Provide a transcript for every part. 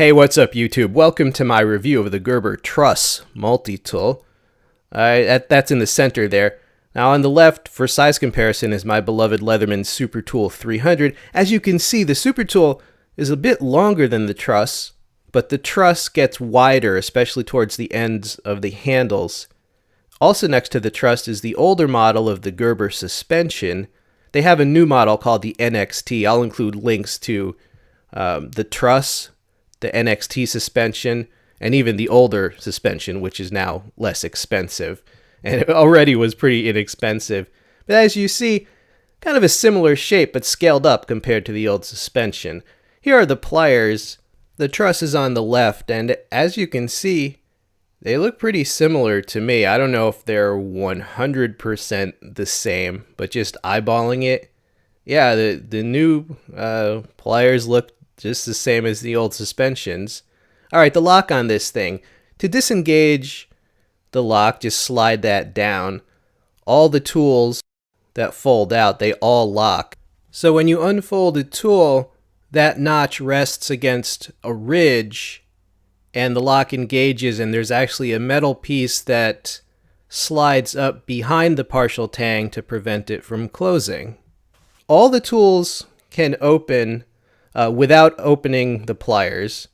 Hey, what's up YouTube? Welcome to my review of the Gerber Truss Multi-Tool. That's in the center there. Now on the left, for size comparison, is my beloved Leatherman Super Tool 300. As you can see, the Super Tool is a bit longer than the Truss, but the Truss gets wider, especially towards the ends of the handles. Also next to the Truss is the older model of the Gerber suspension. They have a new model called the NXT. I'll include links to the Truss, the NXT suspension, and even the older suspension, which is now less expensive. And it already was pretty inexpensive. But as you see, kind of a similar shape, but scaled up compared to the old suspension. Here are the pliers. The Truss is on the left, and as you can see, they look pretty similar to me. I don't know if they're 100% the same, but just eyeballing it, yeah, the new pliers look just the same as the old suspensions. Alright, the lock on this thing. To disengage the lock, just slide that down. All the tools that fold out, they all lock. So when you unfold a tool, that notch rests against a ridge and the lock engages, and there's actually a metal piece that slides up behind the partial tang to prevent it from closing. All the tools can open without opening the pliers.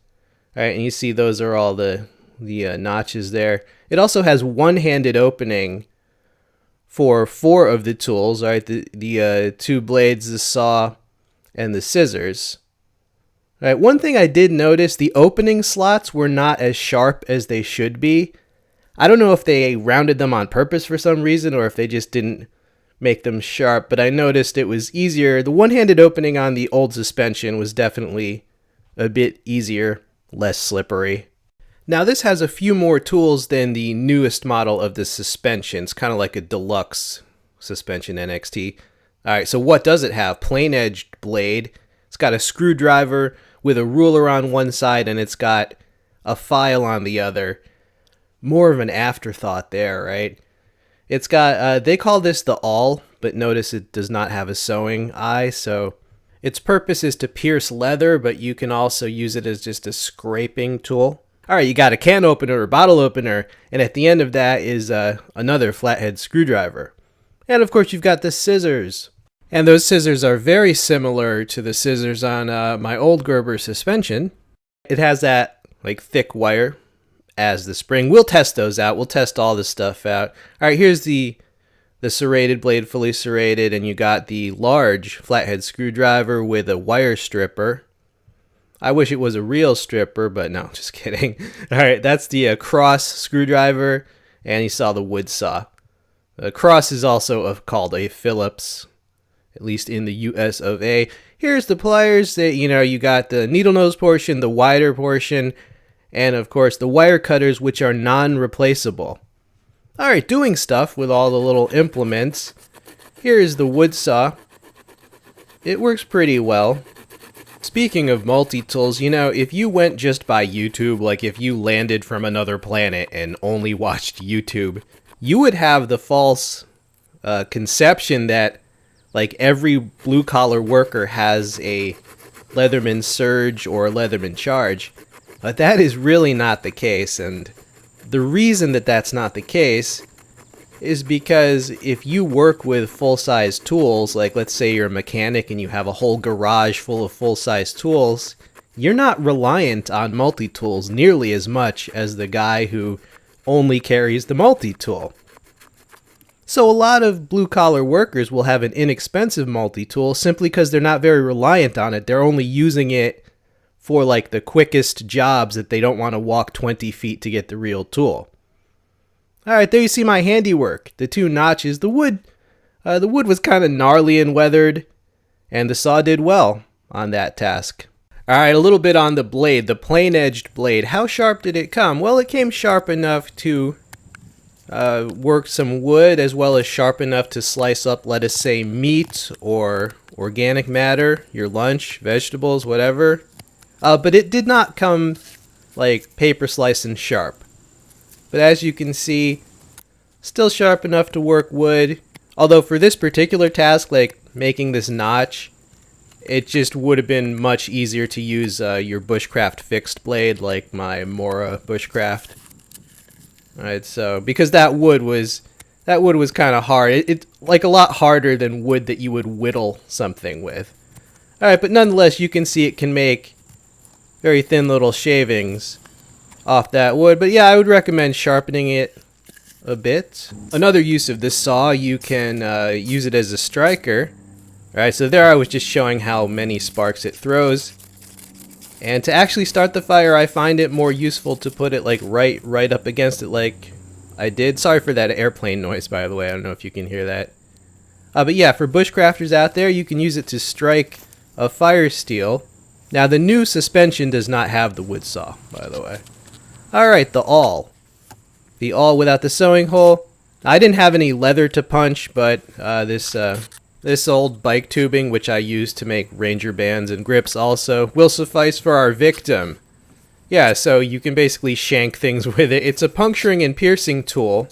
All right, and you see those are all the notches there. It also has one-handed opening for 4 of the tools. All right, the 2 blades, the saw, and the scissors. All right, one thing I did notice, the opening slots were not as sharp as they should be. I don't know if they rounded them on purpose for some reason or if they just didn't make them sharp, but I noticed it was easier. The one-handed opening on the old suspension was definitely a bit easier, less slippery. Now this has a few more tools than the newest model of the suspension. It's kind of like a deluxe suspension NXT. Alright, so what does it have? Plain-edged blade. It's got a screwdriver with a ruler on one side, and it's got a file on the other. More of an afterthought there, right? It's got, they call this the awl, but notice it does not have a sewing eye, so its purpose is to pierce leather, but you can also use it as just a scraping tool. Alright, you got a can opener or bottle opener, and at the end of that is another flathead screwdriver. And of course you've got the scissors. And those scissors are very similar to the scissors on my old Gerber suspension. It has that like thick wire as the spring. We'll test those out. We'll test all this stuff out. All right, here's the serrated blade, fully serrated, and you got the large flathead screwdriver with a wire stripper. I wish it was a real stripper, but no, just kidding. All right, that's the cross screwdriver, and you saw the wood saw. The cross is also called a Phillips, at least in the US of A. Here's the pliers. That you got the needle nose portion, the wider portion, and of course the wire cutters, which are non-replaceable. Alright, doing stuff with all the little implements. Here's the wood saw. It works pretty well. Speaking of multi-tools, if you went just by YouTube, like if you landed from another planet and only watched YouTube, you would have the false conception that like every blue-collar worker has a Leatherman Surge or Leatherman Charge. But that is really not the case, and the reason that that's not the case is because if you work with full-size tools, like let's say you're a mechanic and you have a whole garage full of full-size tools, you're not reliant on multi-tools nearly as much as the guy who only carries the multi-tool. So a lot of blue-collar workers will have an inexpensive multi-tool simply because they're not very reliant on it. They're only using it for like the quickest jobs that they don't want to walk 20 feet to get the real tool. Alright, there you see my handiwork. The 2 notches. The wood was kind of gnarly and weathered, and the saw did well on that task. Alright, a little bit on the blade, the plain-edged blade. How sharp did it come? Well, it came sharp enough to work some wood, as well as sharp enough to slice up, let us say, meat or organic matter, your lunch, vegetables, whatever. But it did not come like paper slicing sharp. But as you can see, still sharp enough to work wood. Although for this particular task, like making this notch, it just would have been much easier to use your bushcraft fixed blade, like my Mora bushcraft. Alright, so because that wood was kind of hard. It's like a lot harder than wood that you would whittle something with. Alright, but nonetheless, you can see it can make very thin little shavings off that wood. But yeah, I would recommend sharpening it a bit. Another use of this saw, you can use it as a striker. Alright, so there I was just showing how many sparks it throws. And to actually start the fire, I find it more useful to put it like right up against it like I did. Sorry for that airplane noise, by the way. I don't know if you can hear that. But yeah, for bushcrafters out there, you can use it to strike a fire steel. Now, the new suspension does not have the wood saw, by the way. Alright, the awl. The awl without the sewing hole. I didn't have any leather to punch, but this old bike tubing, which I use to make ranger bands and grips also, will suffice for our victim. Yeah, so you can basically shank things with it. It's a puncturing and piercing tool.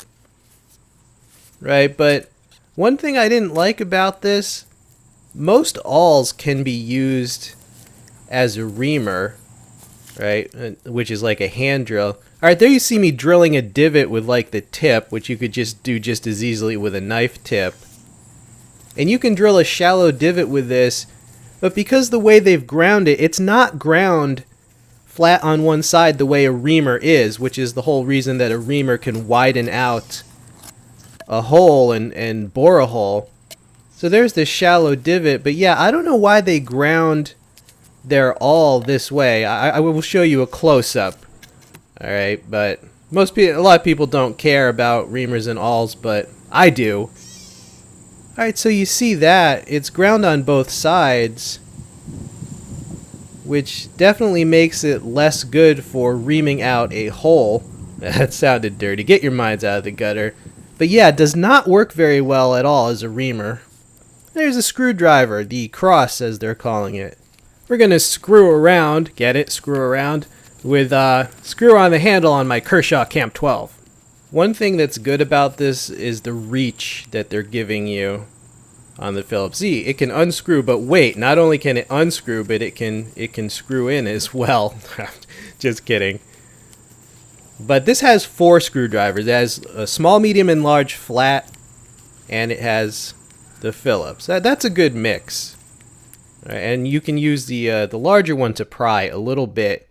Right, but one thing I didn't like about this, most awls can be used as a reamer, right, which is like a hand drill. Alright, there you see me drilling a divot with like the tip, which you could just do just as easily with a knife tip. And you can drill a shallow divot with this, but because the way they've ground it, it's not ground flat on one side the way a reamer is, which is the whole reason that a reamer can widen out a hole and bore a hole. So there's this shallow divot, but yeah, I don't know why they ground their awl this way. I will show you a close-up. Alright, but a lot of people don't care about reamers and awls, but I do. Alright, so you see that. It's ground on both sides, which definitely makes it less good for reaming out a hole. That sounded dirty. Get your minds out of the gutter. But yeah, it does not work very well at all as a reamer. There's a screwdriver, the cross as they're calling it. We're going to screw around, get it, screw around, with screw on the handle on my Kershaw Camp 12. One thing that's good about this is the reach that they're giving you on the Phillips Z. It can unscrew, but wait, not only can it unscrew, but it can screw in as well. Just kidding. But this has 4 screwdrivers. It has a small, medium, and large flat, and it has the Phillips. That's a good mix. And you can use the larger one to pry a little bit.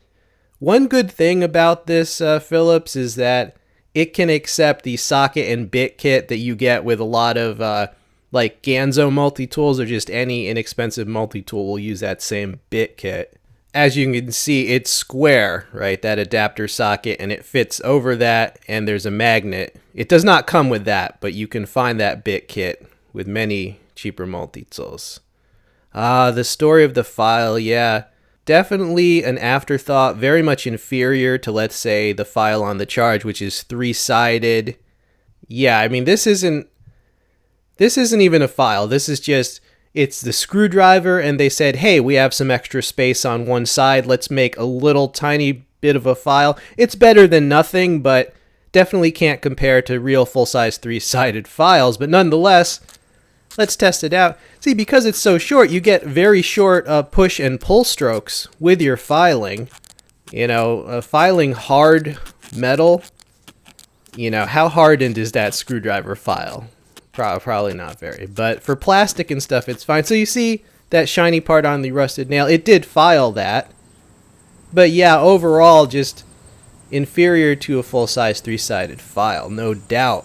One good thing about this Phillips is that it can accept the socket and bit kit that you get with a lot of like Ganzo multi-tools, or just any inexpensive multi-tool will use that same bit kit. As you can see, it's square, right? That adapter socket, and it fits over that, and there's a magnet. It does not come with that, but you can find that bit kit with many cheaper multi-tools. The story of the file, yeah. Definitely an afterthought, very much inferior to, let's say, the file on the Charge, which is 3-sided. Yeah, I mean, this isn't even a file. This is just, it's the screwdriver, and they said, hey, we have some extra space on one side. Let's make a little tiny bit of a file. It's better than nothing, but definitely can't compare to real full-size 3-sided files. But nonetheless, let's test it out. See, because it's so short, you get very short push and pull strokes with your filing. You know, filing hard metal, you know, how hardened is that screwdriver file? Probably not very. But for plastic and stuff, it's fine. So you see that shiny part on the rusted nail? It did file that. But yeah, overall, just inferior to a full-size 3-sided file, no doubt.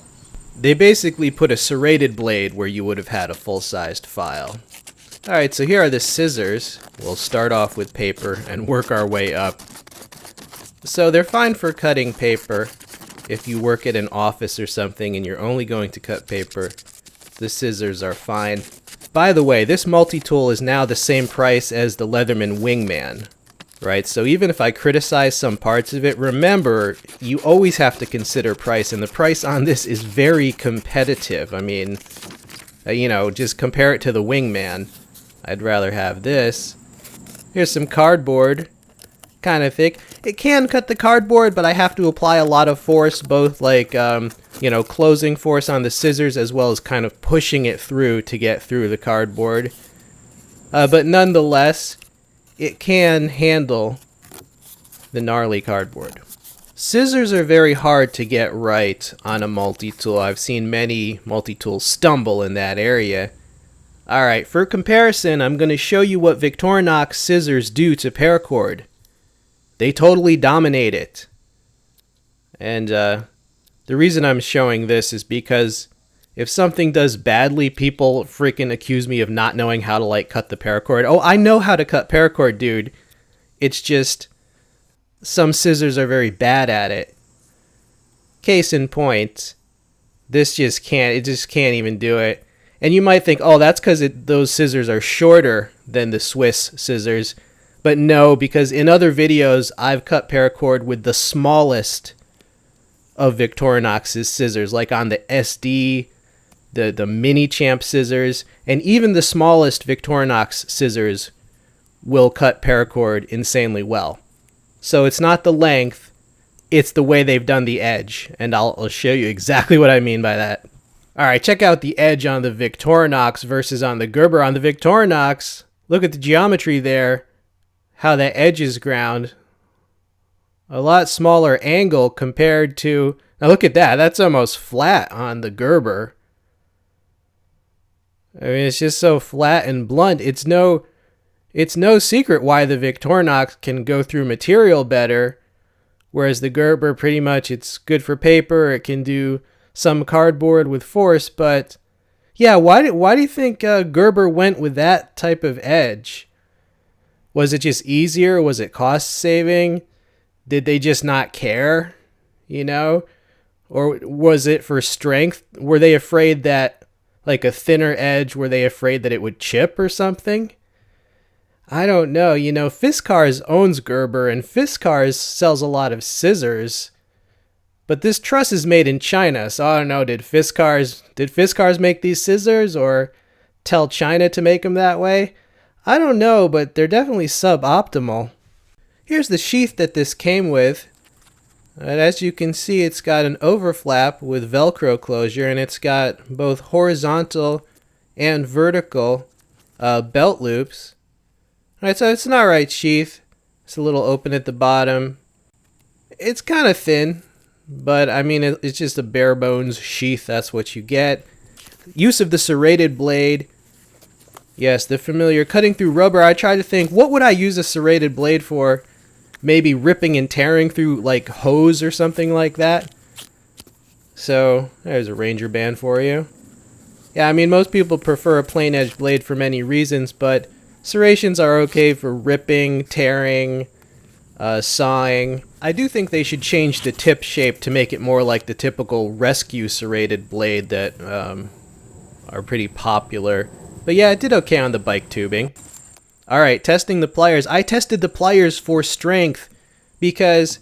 They basically put a serrated blade where you would have had a full-sized file. Alright, so here are the scissors. We'll start off with paper and work our way up. So they're fine for cutting paper. If you work at an office or something and you're only going to cut paper, the scissors are fine. By the way, this multi-tool is now the same price as the Leatherman Wingman. Right, so even if I criticize some parts of it, remember, you always have to consider price, and the price on this is very competitive. I mean, you know, just compare it to the Wingman. I'd rather have this. Here's some cardboard, kind of thick. It can cut the cardboard, but I have to apply a lot of force, both like, you know, closing force on the scissors, as well as kind of pushing it through to get through the cardboard. But nonetheless, it can handle the gnarly cardboard. Scissors are very hard to get right on a multi-tool. I've seen many multi-tools stumble in that area. Alright, for comparison, I'm going to show you what Victorinox scissors do to paracord. They totally dominate it. And the reason I'm showing this is because if something does badly, people freaking accuse me of not knowing how to, like, cut the paracord. Oh, I know how to cut paracord, dude. It's just some scissors are very bad at it. Case in point, it just can't even do it. And you might think, oh, that's because those scissors are shorter than the Swiss scissors. But no, because in other videos, I've cut paracord with the smallest of Victorinox's scissors, like on the SD, the Mini Champ scissors, and even the smallest Victorinox scissors will cut paracord insanely well. So it's not the length, it's the way they've done the edge. And I'll show you exactly what I mean by that. Alright, check out the edge on the Victorinox versus on the Gerber. On the Victorinox, look at the geometry there, how that edge is ground. A lot smaller angle compared to... Now look at that, that's almost flat on the Gerber. I mean, it's just so flat and blunt. It's no secret why the Victorinox can go through material better, whereas the Gerber, pretty much, it's good for paper, it can do some cardboard with force, but yeah, why do you think Gerber went with that type of edge? Was it just easier? Was it cost saving? Did they just not care? You know? Or was it for strength? Were they afraid that, like a thinner edge, were they afraid that it would chip or something? I don't know. You know, Fiskars owns Gerber, and Fiskars sells a lot of scissors. But this truss is made in China, so I don't know, did Fiskars make these scissors or tell China to make them that way? I don't know, but they're definitely suboptimal. Here's the sheath that this came with. And as you can see, it's got an overflap with Velcro closure, and it's got both horizontal and vertical belt loops. Alright, so it's an alright sheath. It's a little open at the bottom. It's kind of thin. But, I mean, it's just a bare bones sheath. That's what you get. Use of the serrated blade. Yes, the familiar cutting through rubber. I tried to think, what would I use a serrated blade for? Maybe ripping and tearing through, like, hose or something like that. So, there's a Ranger band for you. Yeah, I mean, most people prefer a plain edge blade for many reasons, but serrations are okay for ripping, tearing, sawing. I do think they should change the tip shape to make it more like the typical rescue serrated blade that are pretty popular. But yeah, it did okay on the bike tubing. Alright, testing the pliers. I tested the pliers for strength because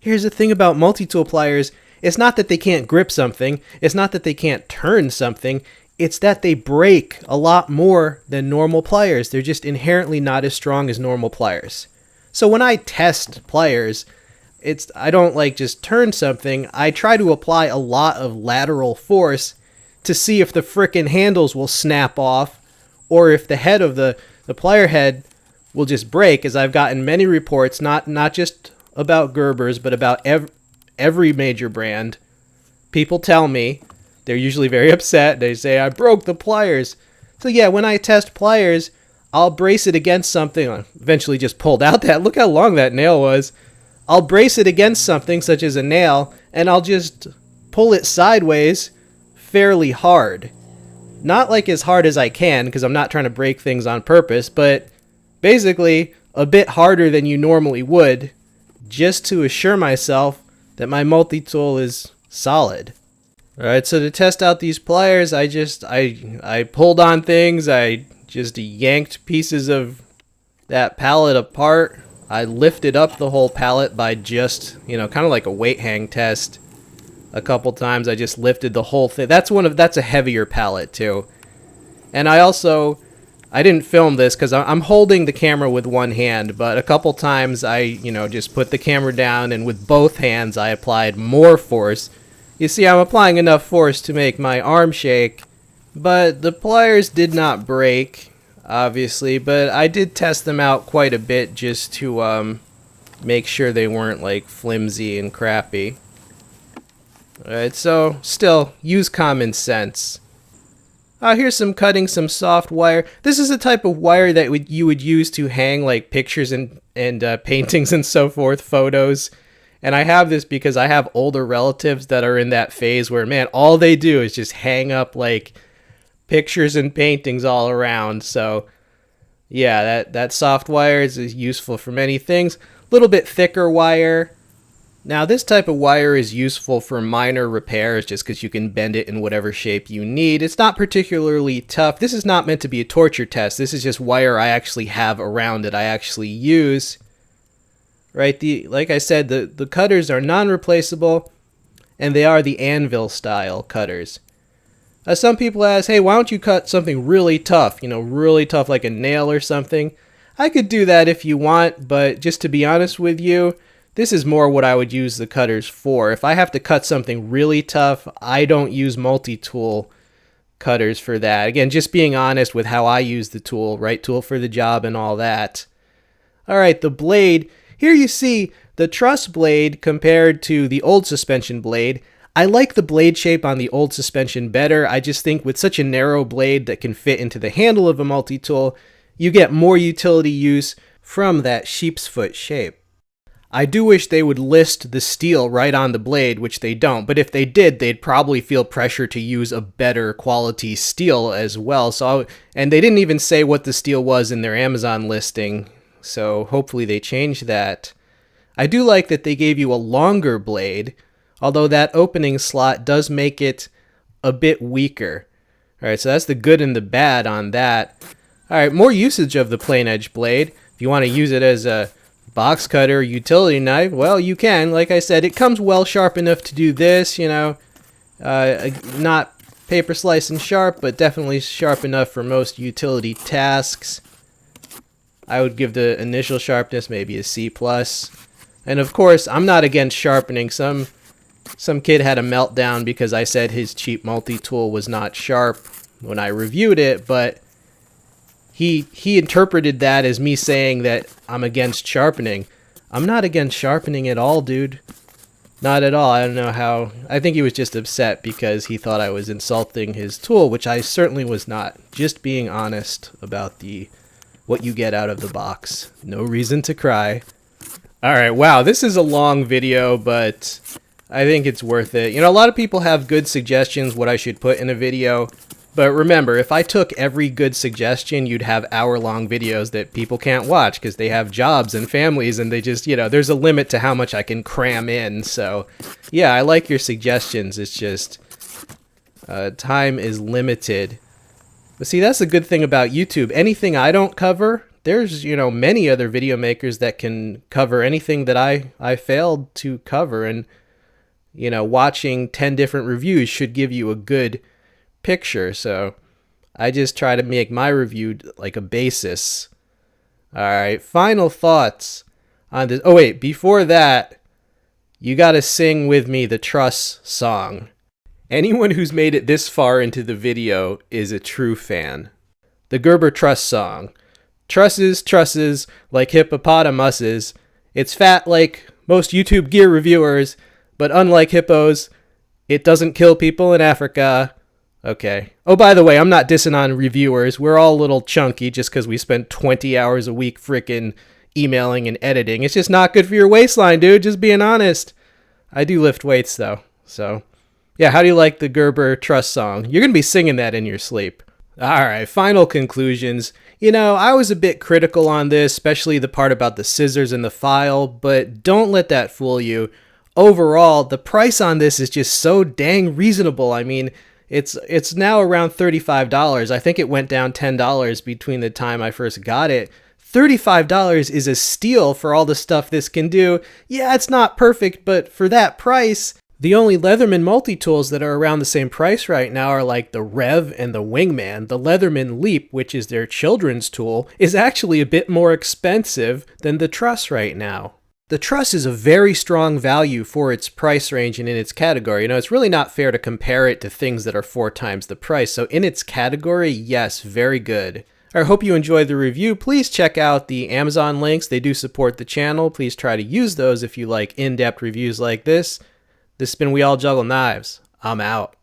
here's the thing about multi-tool pliers. It's not that they can't grip something. It's not that they can't turn something. It's that they break a lot more than normal pliers. They're just inherently not as strong as normal pliers. So when I test pliers, I don't like just turn something. I try to apply a lot of lateral force to see if the frickin' handles will snap off or if the head of the plier head will just break, as I've gotten many reports, not just about Gerbers, but about every major brand. People tell me, they're usually very upset. They say, I broke the pliers. So yeah, when I test pliers, I'll brace it against something. I eventually just pulled out that. Look how long that nail was. I'll brace it against something such as a nail, and I'll just pull it sideways fairly hard. Not like as hard as I can, because I'm not trying to break things on purpose, but basically a bit harder than you normally would, just to assure myself that my multi-tool is solid. Alright, so to test out these pliers, I pulled on things, I just yanked pieces of that pallet apart. I lifted up the whole pallet by just, kind of like a weight hang test. A couple times I just lifted the whole thing. That's a heavier pallet too. And I didn't film this because I'm holding the camera with one hand, but a couple times I, just put the camera down and with both hands I applied more force. You see, I'm applying enough force to make my arm shake, but the pliers did not break. obviously, but I did test them out quite a bit just to make sure they weren't like flimsy and crappy. Alright, so still, use common sense. Here's cutting some soft wire. This is a type of wire that you would use to hang like pictures and paintings and so forth, photos. And I have this because I have older relatives that are in that phase where, man, all they do is just hang up like pictures and paintings all around. So yeah, that soft wire is useful for many things. A little bit thicker wire. Now this type of wire is useful for minor repairs just because you can bend it in whatever shape you need. It's not particularly tough. This is not meant to be a torture test. This is just wire I actually have around that I actually use. Right, like I said, the cutters are non-replaceable, and they are the anvil style cutters. Some people ask, hey, why don't you cut something really tough, really tough like a nail or something? I could do that if you want, but just to be honest with you, this is more what I would use the cutters for. If I have to cut something really tough, I don't use multi-tool cutters for that. Again, just being honest with how I use the tool, right tool for the job and all that. All right, the blade. Here you see the truss blade compared to the old suspension blade. I like the blade shape on the old suspension better. I just think with such a narrow blade that can fit into the handle of a multi-tool, you get more utility use from that sheep's foot shape. I do wish they would list the steel right on the blade, which they don't, but if they did, they'd probably feel pressure to use a better quality steel as well. And they didn't even say what the steel was in their Amazon listing. So hopefully they change that. I do like that they gave you a longer blade, although that opening slot does make it a bit weaker. Alright, so that's the good and the bad on that. Alright, more usage of the plain edge blade. If you want to use it as a box cutter utility knife, well, you can. Like I said, it comes well sharp enough to do this, not paper slice and sharp, but definitely sharp enough for most utility tasks. I would give the initial sharpness maybe a C+. And of course, I'm not against sharpening. Some kid had a meltdown because I said his cheap multi-tool was not sharp when I reviewed it, but he interpreted that as me saying that I'm against sharpening. I'm not against sharpening at all, dude. Not at all. I don't know how. I think he was just upset because he thought I was insulting his tool, which I certainly was not. Just being honest about what you get out of the box. No reason to cry. Alright, wow, this is a long video, but I think it's worth it. A lot of people have good suggestions what I should put in a video, but remember, if I took every good suggestion, you'd have hour-long videos that people can't watch because they have jobs and families and they just, there's a limit to how much I can cram in. So, yeah, I like your suggestions. It's just time is limited. But see, that's the good thing about YouTube. Anything I don't cover, there's, many other video makers that can cover anything that I failed to cover. And, watching 10 different reviews should give you a good picture. So I just try to make my review like a basis. All right, final thoughts on this. Oh, wait, before that, you got to sing with me the Truss song. Anyone who's made it this far into the video is a true fan. The Gerber Truss song. Trusses, like hippopotamuses. It's fat like most YouTube gear reviewers, but unlike hippos, it doesn't kill people in Africa. Okay. Oh, by the way, I'm not dissing on reviewers. We're all a little chunky just because we spend 20 hours a week frickin' emailing and editing. It's just not good for your waistline, dude. Just being honest. I do lift weights, though, so... Yeah, how do you like the Gerber Truss song? You're going to be singing that in your sleep. Alright, final conclusions. I was a bit critical on this, especially the part about the scissors and the file, but don't let that fool you. Overall, the price on this is just so dang reasonable. I mean, it's now around $35. I think it went down $10 between the time I first got it. $35 is a steal for all the stuff this can do. Yeah, it's not perfect, but for that price... The only Leatherman multi-tools that are around the same price right now are like the Rev and the Wingman. The Leatherman Leap, which is their children's tool, is actually a bit more expensive than the Truss right now. The Truss is a very strong value for its price range and in its category. It's really not fair to compare it to things that are 4 times the price. So in its category, yes, very good. I hope you enjoyed the review. Please check out the Amazon links. They do support the channel. Please try to use those if you like in-depth reviews like this. This has been We All Juggle Knives. I'm out.